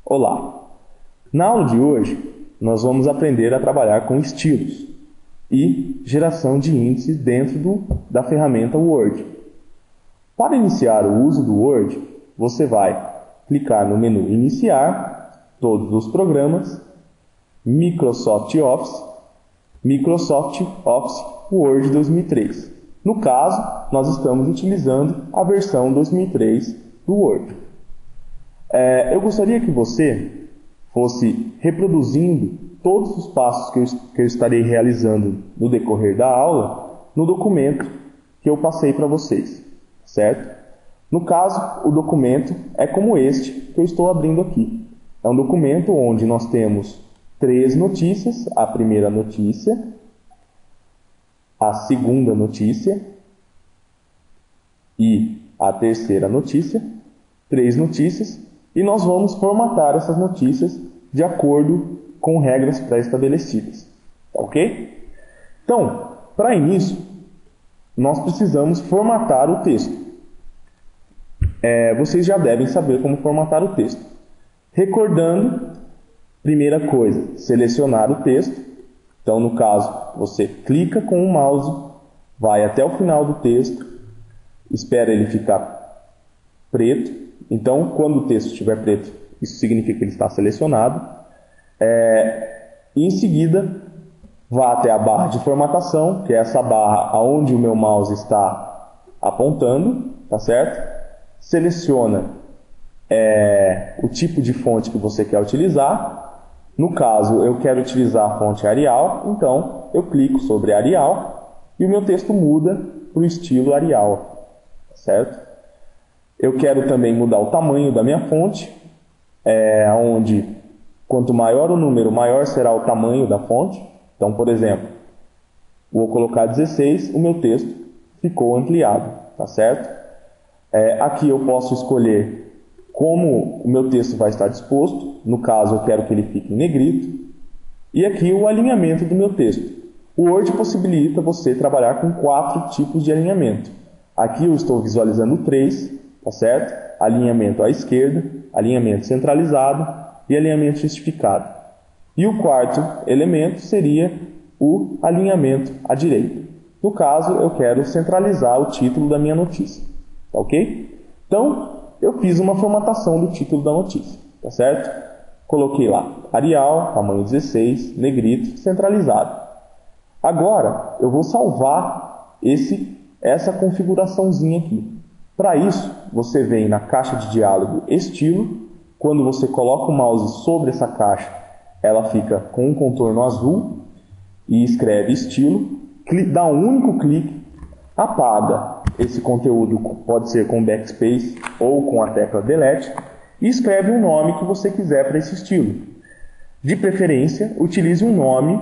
Olá! Na aula de hoje, nós vamos aprender a trabalhar com estilos e geração de índices dentro da ferramenta Word. Para iniciar o uso do Word, você vai clicar no menu Iniciar, Todos os Programas, Microsoft Office Word 2003. No caso, nós estamos utilizando a versão 2003 do Word. Eu gostaria que você fosse reproduzindo todos os passos que eu estarei realizando no decorrer da aula no documento que eu passei para vocês, certo? No caso, o documento é como este que eu estou abrindo aqui. É um documento onde nós temos 3 notícias, a primeira notícia, a segunda notícia e a terceira notícia, 3 notícias, e nós vamos formatar essas notícias de acordo com regras pré-estabelecidas, ok? Então, para início, nós precisamos formatar o texto. Vocês já devem saber como formatar o texto. Recordando, primeira coisa, selecionar o texto. Então, no caso, você clica com o mouse, vai até o final do texto, espera ele ficar preto. Então, quando o texto estiver preto, isso significa que ele está selecionado. E em seguida, vá até a barra de formatação, que é essa barra onde o meu mouse está apontando, tá certo? Seleciona o tipo de fonte que você quer utilizar. No caso, eu quero utilizar a fonte Arial, então eu clico sobre Arial e o meu texto muda para o estilo Arial, certo? Eu quero também mudar o tamanho da minha fonte, onde quanto maior o número, maior será o tamanho da fonte. Então, por exemplo, vou colocar 16, o meu texto ficou ampliado, tá certo? Aqui eu posso escolher como o meu texto vai estar disposto. No caso, eu quero que ele fique em negrito. E aqui o alinhamento do meu texto. O Word possibilita você trabalhar com 4 tipos de alinhamento. Aqui eu estou visualizando 3, tá certo? Alinhamento à esquerda, alinhamento centralizado e alinhamento justificado. E o quarto elemento seria o alinhamento à direita. No caso, eu quero centralizar o título da minha notícia. Tá ok? Então, eu fiz uma formatação do título da notícia, tá certo? Coloquei lá, Arial, tamanho 16, negrito, centralizado. Agora, eu vou salvar essa configuraçãozinha aqui. Para isso, você vem na caixa de diálogo Estilo. Quando você coloca o mouse sobre essa caixa, ela fica com um contorno azul e escreve Estilo. Dá um único clique, apaga esse conteúdo, pode ser com backspace ou com a tecla Delete, e escreve um nome que você quiser para esse estilo. De preferência, utilize um nome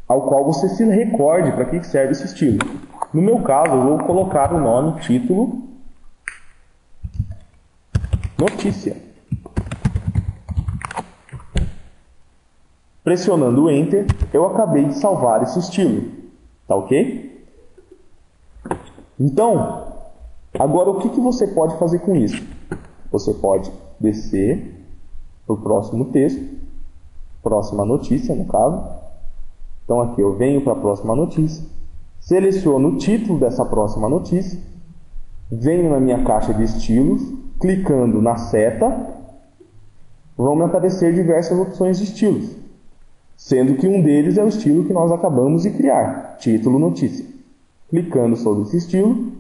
ao qual você se recorde para que serve esse estilo. No meu caso, eu vou colocar o nome, título, notícia. Pressionando o Enter, eu acabei de salvar esse estilo. Tá ok? Então, agora o que você pode fazer com isso? Você pode descer para o próximo texto, próxima notícia, no caso. Então aqui eu venho para a próxima notícia, seleciono o título dessa próxima notícia, venho na minha caixa de estilos, clicando na seta, vão me aparecer diversas opções de estilos, sendo que um deles é o estilo que nós acabamos de criar, título notícia. Clicando sobre esse estilo,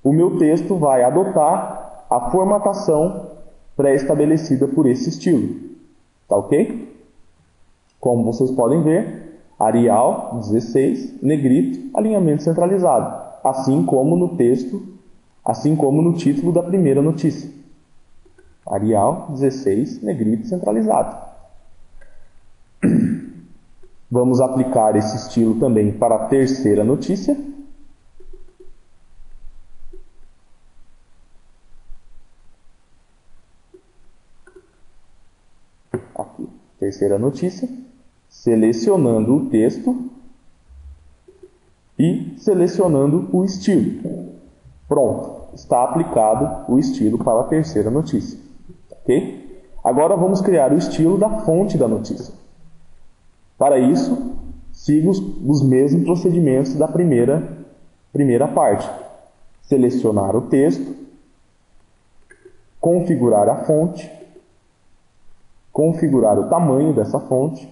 o meu texto vai adotar a formatação pré-estabelecida por esse estilo. Tá ok? Como vocês podem ver, Arial 16, negrito, alinhamento centralizado, assim como no texto, assim como no título da primeira notícia. Arial 16, negrito, centralizado. Vamos aplicar esse estilo também para a terceira notícia. Aqui, terceira notícia, selecionando o texto e selecionando o estilo. Pronto, está aplicado o estilo para a terceira notícia. Ok? Agora vamos criar o estilo da fonte da notícia. Para isso, siga os mesmos procedimentos da primeira parte. Selecionar o texto, configurar a fonte, configurar o tamanho dessa fonte,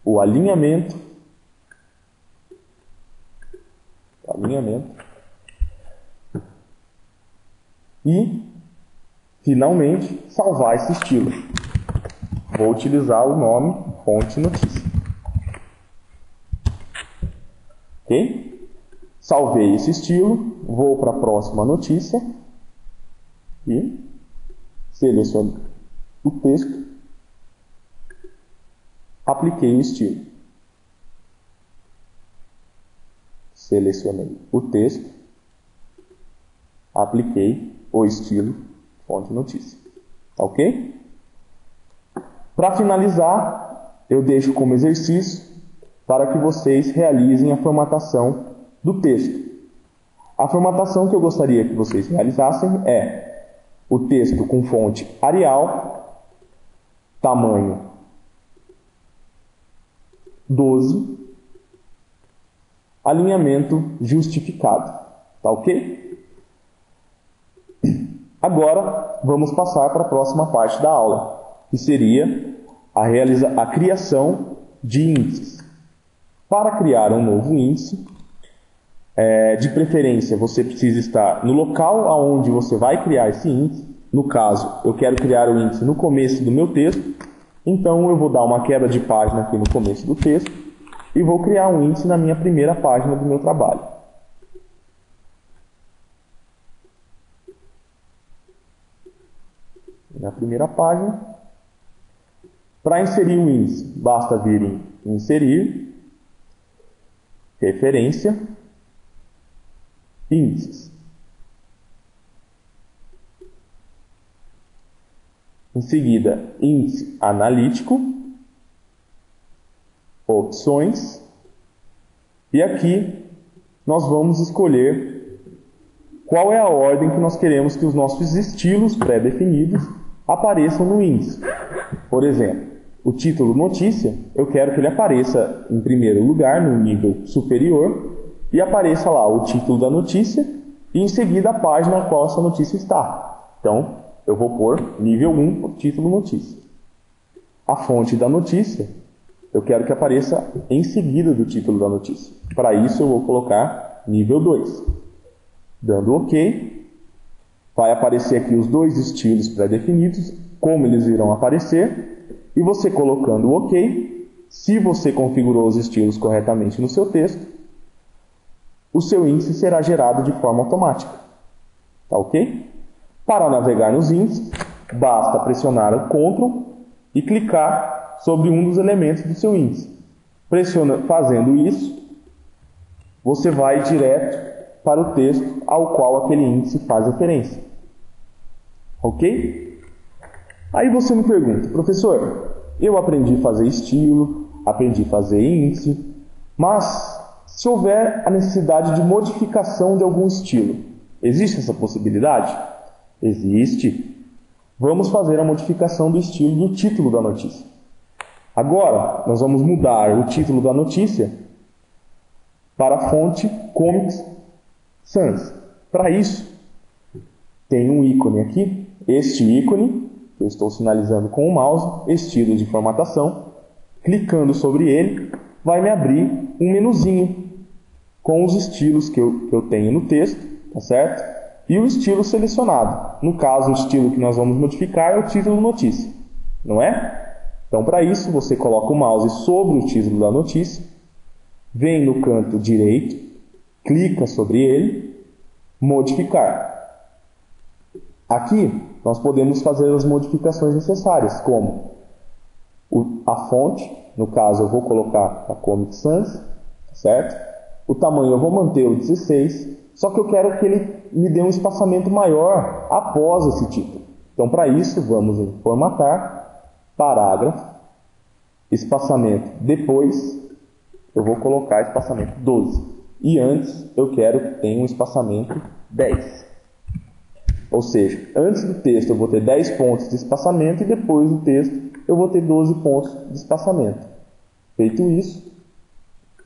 o alinhamento, e, finalmente, salvar esse estilo. Vou utilizar o nome fonte notícia. Ok? Salvei esse estilo, vou para a próxima notícia e seleciono o texto, apliquei o estilo. Selecionei o texto, apliquei o estilo fonte notícia. Ok? Para finalizar, eu deixo como exercício para que vocês realizem a formatação do texto. A formatação que eu gostaria que vocês realizassem é o texto com fonte Arial, tamanho 12, alinhamento justificado. Tá ok? Agora, vamos passar para a próxima parte da aula, que seria a criação de índices. Para criar um novo índice, de preferência, você precisa estar no local onde você vai criar esse índice. No caso, eu quero criar o índice no começo do meu texto, então eu vou dar uma quebra de página aqui no começo do texto e vou criar um índice na minha primeira página do meu trabalho. Na primeira página. Para inserir o índice, basta vir em Inserir, Referência, Índices. Em seguida, Índice Analítico, Opções, e aqui nós vamos escolher qual é a ordem que nós queremos que os nossos estilos pré-definidos apareçam no índice. Por exemplo, o título notícia, eu quero que ele apareça em primeiro lugar, no nível superior, e apareça lá o título da notícia e em seguida a página na qual essa notícia está. Então, eu vou pôr nível 1, o título notícia. A fonte da notícia, eu quero que apareça em seguida do título da notícia. Para isso, eu vou colocar nível 2. Dando OK, vai aparecer aqui os dois estilos pré-definidos, como eles irão aparecer, e você colocando o OK, se você configurou os estilos corretamente no seu texto, o seu índice será gerado de forma automática. Tá ok? Para navegar nos índices, basta pressionar o Ctrl e clicar sobre um dos elementos do seu índice. Fazendo isso, você vai direto para o texto ao qual aquele índice faz referência. Ok? Aí você me pergunta, professor, eu aprendi a fazer estilo, aprendi a fazer índice, mas se houver a necessidade de modificação de algum estilo, existe essa possibilidade? Existe. Vamos fazer a modificação do estilo do título da notícia. Agora, nós vamos mudar o título da notícia para a fonte Comic Sans. Para isso, tem um ícone aqui, este ícone, que eu estou sinalizando com o mouse, estilo de formatação. Clicando sobre ele, vai me abrir um menuzinho com os estilos que eu tenho no texto, tá certo? E o estilo selecionado. No caso, o estilo que nós vamos modificar é o título notícia, não é? Então, para isso, você coloca o mouse sobre o título da notícia, vem no canto direito, clica sobre ele, modificar. Aqui, nós podemos fazer as modificações necessárias, como a fonte, no caso eu vou colocar a Comic Sans, certo? O tamanho eu vou manter o 16, só que eu quero que ele me dê um espaçamento maior após esse título. Então, para isso, vamos em Formatar, Parágrafo, Espaçamento depois, eu vou colocar espaçamento 12. E antes, eu quero que tenha um espaçamento 10. Ou seja, antes do texto eu vou ter 10 pontos de espaçamento e depois do texto eu vou ter 12 pontos de espaçamento. Feito isso,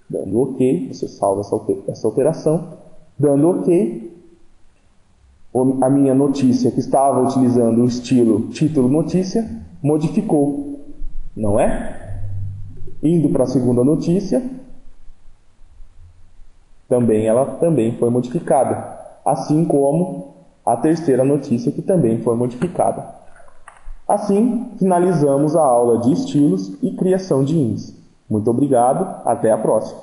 dando OK, você salva essa alteração. Dando OK, a minha notícia que estava utilizando o estilo título notícia modificou, não é? Indo para a segunda notícia, ela também foi modificada, assim como a terceira notícia que também foi modificada. Assim, finalizamos a aula de estilos e criação de índice. Muito obrigado, até a próxima.